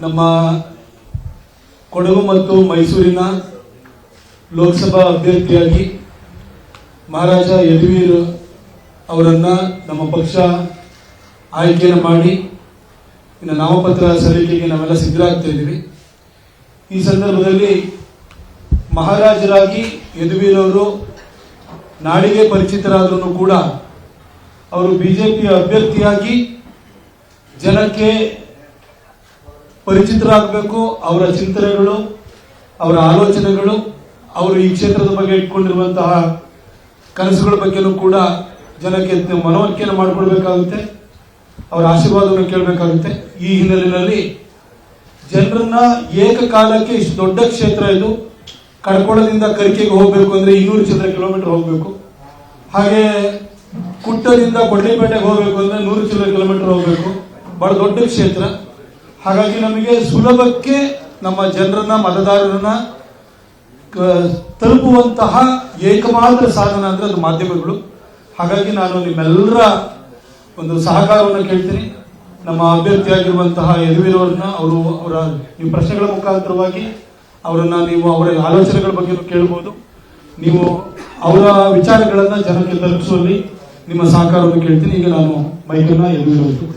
ನಮ್ಮ ಕೊಡಗು ಮತ್ತು ಮೈಸೂರಿನ ಲೋಕಸಭಾ ಅಭ್ಯರ್ಥಿಯಾಗಿ ಮಹಾರಾಜ ಯದುವೀರ್ ಅವರನ್ನ ನಮ್ಮ ಪಕ್ಷ ಆಯ್ಕೆಯನ್ನು ಮಾಡಿ ಇನ್ನು ನಾಮಪತ್ರ ಸಲ್ಲಿಕೆಗೆ ನಾವೆಲ್ಲ ಸಿದ್ಧರಾಗ್ತಾ ಇದ್ದೀವಿ. ಈ ಸಂದರ್ಭದಲ್ಲಿ ಮಹಾರಾಜರಾಗಿ ಯದುವೀರ್ ಅವರು ನಾಡಿಗೆ ಪರಿಚಿತರಾದರೂ ಕೂಡ ಅವರು ಬಿಜೆಪಿಯ ಅಭ್ಯರ್ಥಿಯಾಗಿ ಜನಕ್ಕೆ ಪರಿಚಿತರಾಗಬೇಕು. ಅವರ ಚಿಂತನೆಗಳು, ಅವರ ಆಲೋಚನೆಗಳು, ಅವರು ಈ ಕ್ಷೇತ್ರದ ಬಗ್ಗೆ ಇಟ್ಕೊಂಡಿರುವಂತಹ ಕನಸುಗಳ ಬಗ್ಗೆನೂ ಕೂಡ ಜನಕ್ಕೆ ಮನವರಿಕೆಯನ್ನು ಮಾಡಿಕೊಡ್ಬೇಕಾಗುತ್ತೆ, ಅವರ ಆಶೀರ್ವಾದವನ್ನು ಕೇಳಬೇಕಾಗುತ್ತೆ. ಈ ಹಿನ್ನೆಲೆಯಲ್ಲಿ ಜನರನ್ನ ಏಕಕಾಲಕ್ಕೆ ಇಷ್ಟು ದೊಡ್ಡ ಕ್ಷೇತ್ರ ಇದು, ಕಡ್ಕೋಳದಿಂದ ಕರಿಕೆಗೆ ಹೋಗಬೇಕು ಅಂದ್ರೆ 200 ಚಿಲ್ಲರೆ ಕಿಲೋಮೀಟರ್ ಹೋಗಬೇಕು. ಹಾಗೆ ಕುಟ್ಟದಿಂದ ಕೊಡ್ಲಿಪೇಟೆಗೆ ಹೋಗಬೇಕು ಅಂದ್ರೆ 100 ಚಿಲ್ಲರೆ ಕಿಲೋಮೀಟರ್ ಹೋಗಬೇಕು. ಬಹಳ ದೊಡ್ಡ ಕ್ಷೇತ್ರ. ಹಾಗಾಗಿ ನಮಗೆ ಸುಲಭಕ್ಕೆ ನಮ್ಮ ಜನರನ್ನ, ಮತದಾರರನ್ನ ತಲುಪುವಂತಹ ಏಕಮಾತ್ರ ಸಾಧನ ಅಂದ್ರೆ ಅದು ಮಾಧ್ಯಮಗಳು. ಹಾಗಾಗಿ ನಾನು ನಿಮ್ಮೆಲ್ಲರ ಒಂದು ಸಹಕಾರವನ್ನು ಕೇಳ್ತೀನಿ. ನಮ್ಮ ಅಭ್ಯರ್ಥಿಯಾಗಿರುವಂತಹ ಯದುವೀರ್ ಅವರನ್ನ ಅವರ ನಿಮ್ಮ ಪ್ರಶ್ನೆಗಳ ಮುಖಾಂತರವಾಗಿ ಅವರನ್ನ ನೀವು ಅವರ ಆಲೋಚನೆಗಳ ಬಗ್ಗೆ ಕೇಳಬಹುದು. ನೀವು ಅವರ ವಿಚಾರಗಳನ್ನ ಜನಕ್ಕೆ ತಲುಪಿಸುವಲ್ಲಿ ನಿಮ್ಮ ಸಹಕಾರವನ್ನು ಕೇಳ್ತೀನಿ. ಈಗ ನಾನು ಮೈಕನ್ನ ಯದುವೀರ್ ಅವರಿಗೆ